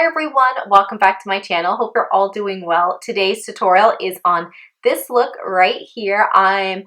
Hi everyone, welcome back to my channel. Hope you're all doing well. Today's tutorial is on this look right here. I'm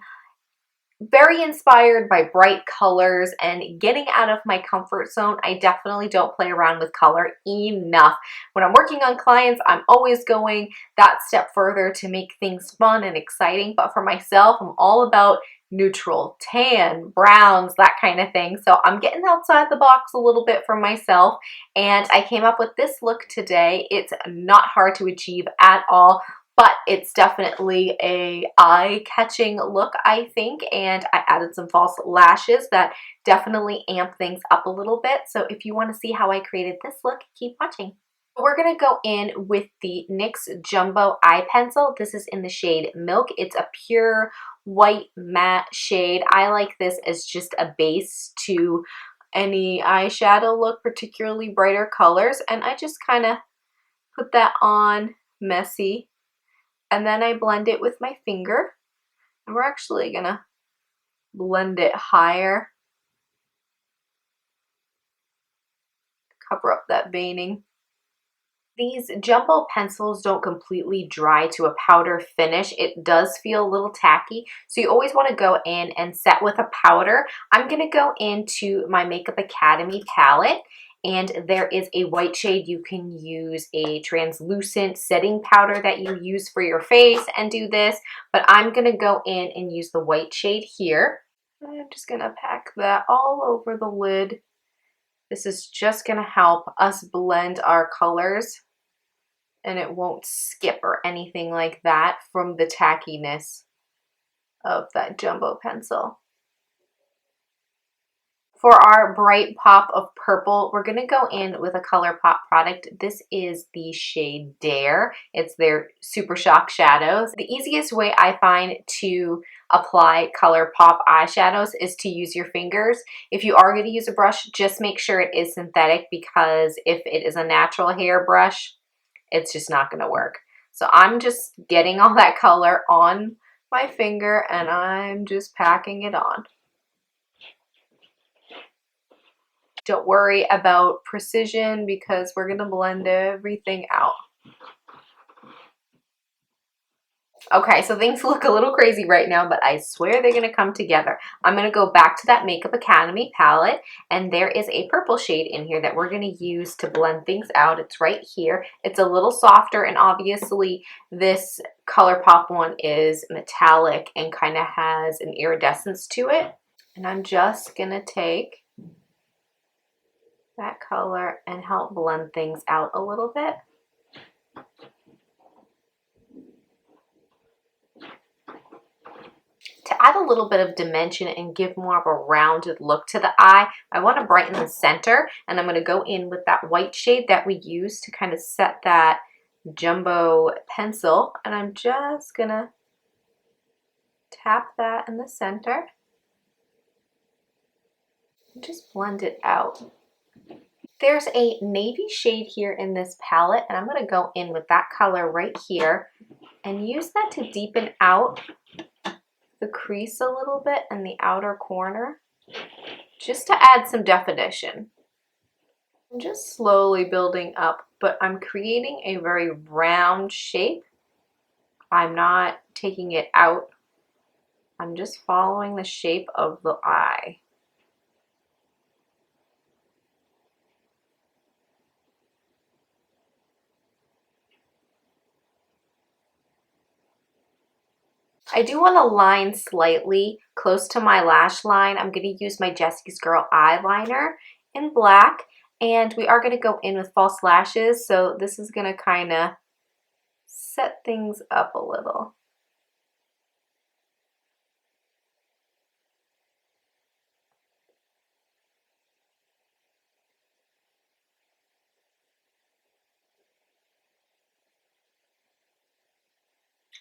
very inspired by bright colors and getting out of my comfort zone. I definitely don't play around with color enough. When I'm working on clients, I'm always going that step further to make things fun and exciting. But for myself, I'm all about neutral, tan, browns, that kind of thing. So I'm getting outside the box a little bit for myself, and I came up with this look today. It's not hard to achieve at all, but it's definitely a eye-catching look, I think, and I added some false lashes that definitely amp things up a little bit. So if you want to see how I created this look, keep watching. We're going to go in with the NYX Jumbo Eye Pencil. This is in the shade Milk. It's a pure white matte shade. I like this as just a base to any eyeshadow look, particularly brighter colors, and I just kind of put that on messy. And then I blend it with my finger. And we're actually gonna blend it higher. Cover up that veining. These jumbo pencils don't completely dry to a powder finish. It does feel a little tacky. So you always want to go in and set with a powder. I'm gonna go into my Makeup Academy palette. And there is a white shade. You can use a translucent setting powder that you use for your face and do this. But I'm going to go in and use the white shade here. I'm just going to pack that all over the lid. This is just going to help us blend our colors. And it won't skip or anything like that from the tackiness of that jumbo pencil. For our bright pop of purple, we're going to go in with a ColourPop product. This is the shade Dare. It's their Super Shock Shadows. The easiest way I find to apply ColourPop eyeshadows is to use your fingers. If you are going to use a brush, just make sure it is synthetic, because if it is a natural hair brush, it's just not going to work. So I'm just getting all that color on my finger and I'm just packing it on. Don't worry about precision because we're going to blend everything out. Okay, so things look a little crazy right now, but I swear they're going to come together. I'm going to go back to that Makeup Academy palette, and there is a purple shade in here that we're going to use to blend things out. It's right here. It's a little softer, and obviously this ColourPop one is metallic and kind of has an iridescence to it. And I'm just going to take that color and help blend things out a little bit. To add a little bit of dimension and give more of a rounded look to the eye, I want to brighten the center, and I'm going to go in with that white shade that we used to kind of set that jumbo pencil, and I'm just going to tap that in the center and just blend it out. There's a navy shade here in this palette, and I'm going to go in with that color right here and use that to deepen out the crease a little bit in the outer corner, just to add some definition. I'm just slowly building up, but I'm creating a very round shape. I'm not taking it out. I'm just following the shape of the eye. I do want to line slightly close to my lash line. I'm going to use my Jessie's Girl eyeliner in black, and we are going to go in with false lashes, so this is going to kind of set things up a little.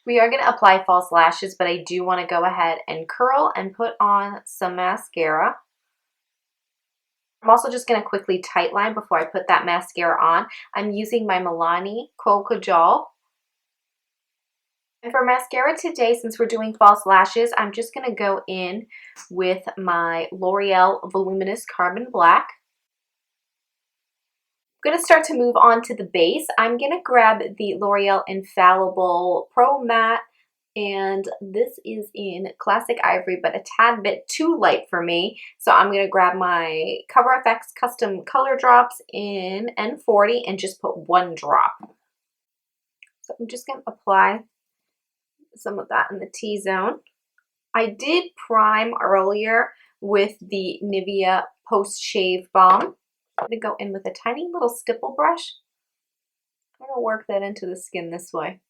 We are going to apply false lashes, but I do want to go ahead and curl and put on some mascara. I'm also just going to quickly tightline before I put that mascara on. I'm using my Milani Kohl Kajal. And for mascara today, since we're doing false lashes, I'm just going to go in with my L'Oreal Volumious Carbon Black. going to start to move on to the base. I'm going to grab the L'Oreal Infallible Pro Matte, and this is in Classic Ivory, but a tad bit too light for me. So I'm going to grab my Cover FX Custom Color Drops in N40 and just put one drop. So I'm just going to apply some of that in the T-zone. I did prime earlier with the Nivea Post Shave Balm. I'm going to go in with a tiny little stipple brush. I'm going to work that into the skin this way.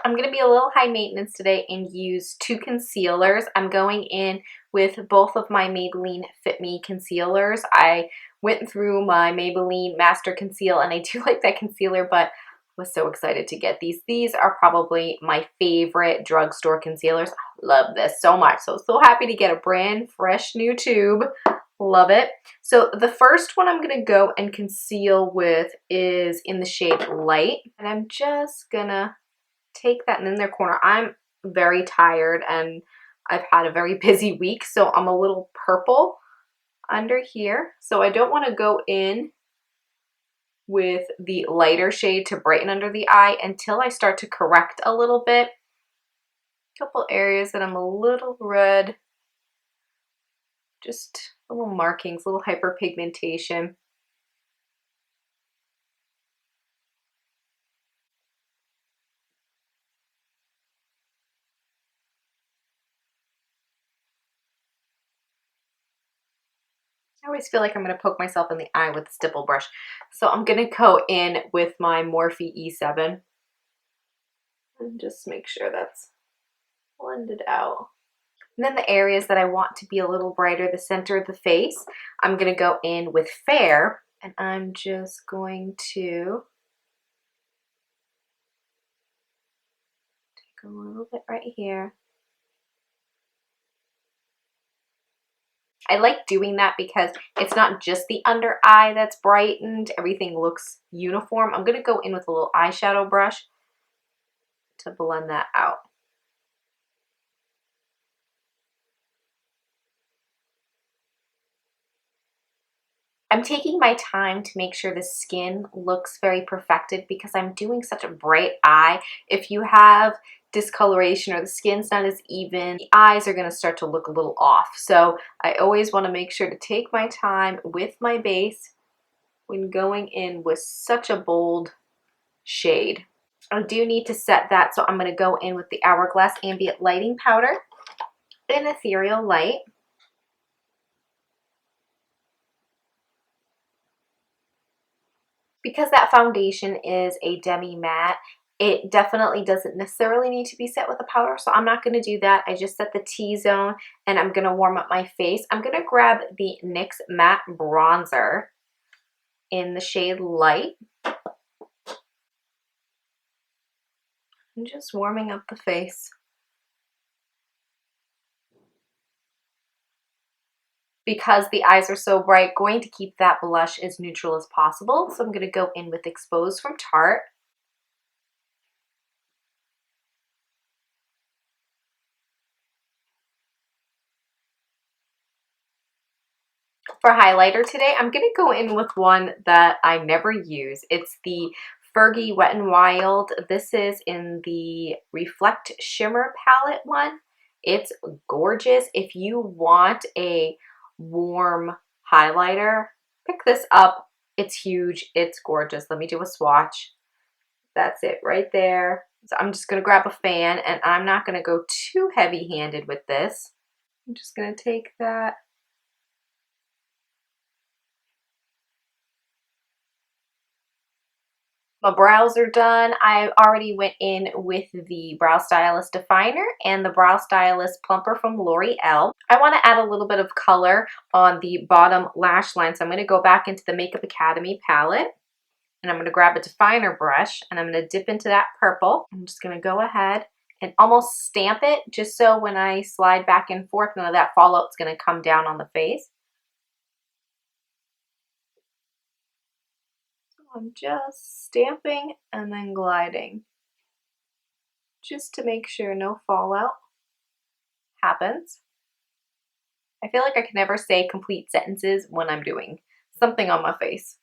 I'm going to be a little high maintenance today and use two concealers. I'm going in with both of my Maybelline Fit Me concealers. I went through my Maybelline Master Conceal, and I do like that concealer, but I was so excited to get these. These are probably my favorite drugstore concealers. I love this so much. So happy to get a brand fresh new tube. Love it. So the first one I'm going to go and conceal with is in the shade Light, and I'm just gonna take that in their corner. I'm very tired and I've had a very busy week, so I'm a little purple under here. So I don't want to go in with the lighter shade to brighten under the eye until I start to correct a little bit. A couple areas that I'm a little red, just little markings, little hyperpigmentation. I always feel like I'm going to poke myself in the eye with the stipple brush. So I'm going to go in with my Morphe E7 and just make sure that's blended out. And then the areas that I want to be a little brighter, the center of the face, I'm going to go in with Fair, and I'm just going to take a little bit right here. I like doing that because it's not just the under eye that's brightened. Everything looks uniform. I'm going to go in with a little eyeshadow brush to blend that out. I'm taking my time to make sure the skin looks very perfected because I'm doing such a bright eye. If you have discoloration or the skin's not as even, the eyes are going to start to look a little off. So I always want to make sure to take my time with my base when going in with such a bold shade. I do need to set that, so I'm going to go in with the Hourglass Ambient Lighting Powder in Ethereal Light. Because that foundation is a demi matte, it definitely doesn't necessarily need to be set with a powder, so I'm not going to do that. I just set the T-zone and I'm going to warm up my face. I'm going to grab the NYX Matte Bronzer in the shade Light. I'm just warming up the face. Because the eyes are so bright, going to keep that blush as neutral as possible. So I'm going to go in with Expose from Tarte. For highlighter today, I'm going to go in with one that I never use. It's the Fergie Wet n Wild. This is in the Reflect Shimmer palette one. It's gorgeous. If you want a warm highlighter, pick this up. It's huge. It's gorgeous. Let me do a swatch. That's it right there. So I'm just going to grab a fan, and I'm not going to go too heavy-handed with this. I'm just going to take that. My brows are done. I already went in with the Brow Stylist Definer and the Brow Stylist Plumper from L'Oreal. I want to add a little bit of color on the bottom lash line, so I'm going to go back into the Makeup Academy palette, and I'm going to grab a definer brush, and I'm going to dip into that purple. I'm just going to go ahead and almost stamp it, just so when I slide back and forth, none of that fallout's going to come down on the face. I'm just stamping and then gliding, just to make sure no fallout happens. I feel like I can never say complete sentences when I'm doing something on my face.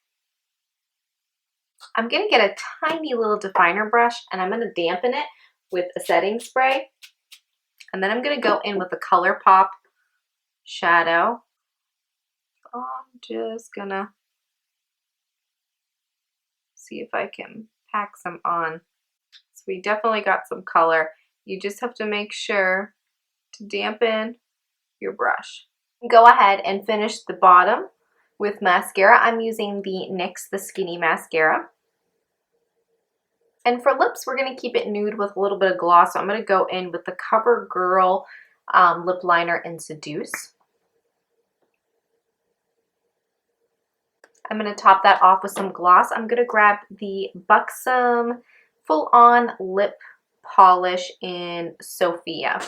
I'm going to get a tiny little definer brush and I'm going to dampen it with a setting spray. And then I'm going to go in with the ColourPop shadow. I'm just going to see if I can pack some on. So we definitely got some color. You just have to make sure to dampen your brush. Go ahead and finish the bottom with mascara. I'm using the NYX The Skinny Mascara. And for lips, we're going to keep it nude with a little bit of gloss. So I'm going to go in with the Covergirl lip liner in Seduce. I'm going to top that off with some gloss. I'm going to grab the Buxom Full On Lip Polish in Sophia.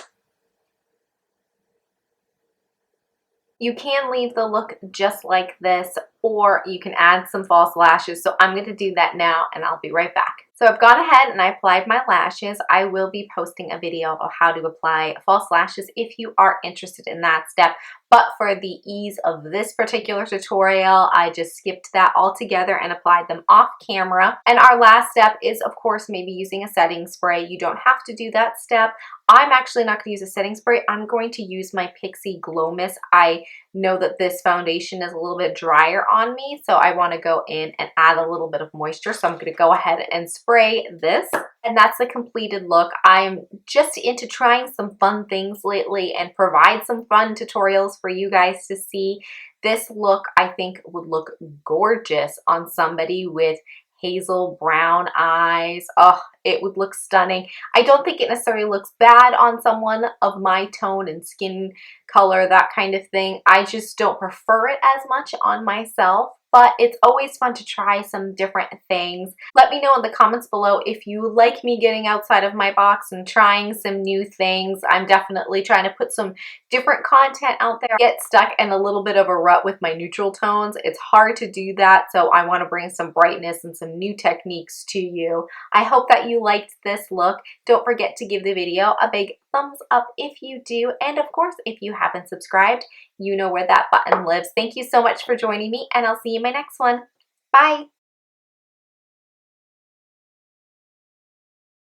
You can leave the look just like this, or you can add some false lashes. So I'm going to do that now and I'll be right back. So I've gone ahead and I applied my lashes. I will be posting a video of how to apply false lashes if you are interested in that step. But for the ease of this particular tutorial, I just skipped that altogether and applied them off camera. And our last step is, of course, maybe using a setting spray. You don't have to do that step. I'm actually not going to use a setting spray. I'm going to use my Pixie Glow Mist. I know that this foundation is a little bit drier on me, so I want to go in and add a little bit of moisture. So I'm going to go ahead and spray this. And that's the completed look. I'm just into trying some fun things lately and provide some fun tutorials for you guys to see. This look, I think, would look gorgeous on somebody with hazel brown eyes. Oh, it would look stunning. I don't think it necessarily looks bad on someone of my tone and skin color, that kind of thing. I just don't prefer it as much on myself. But it's always fun to try some different things. Let me know in the comments below if you like me getting outside of my box and trying some new things. I'm definitely trying to put some different content out there. I get stuck in a little bit of a rut with my neutral tones. It's hard to do that, so I want to bring some brightness and some new techniques to you. I hope that you liked this look. Don't forget to give the video a big thumbs up if you do, and of course, if you haven't subscribed, you know where that button lives. Thank you so much for joining me, and I'll see you in my next one. Bye!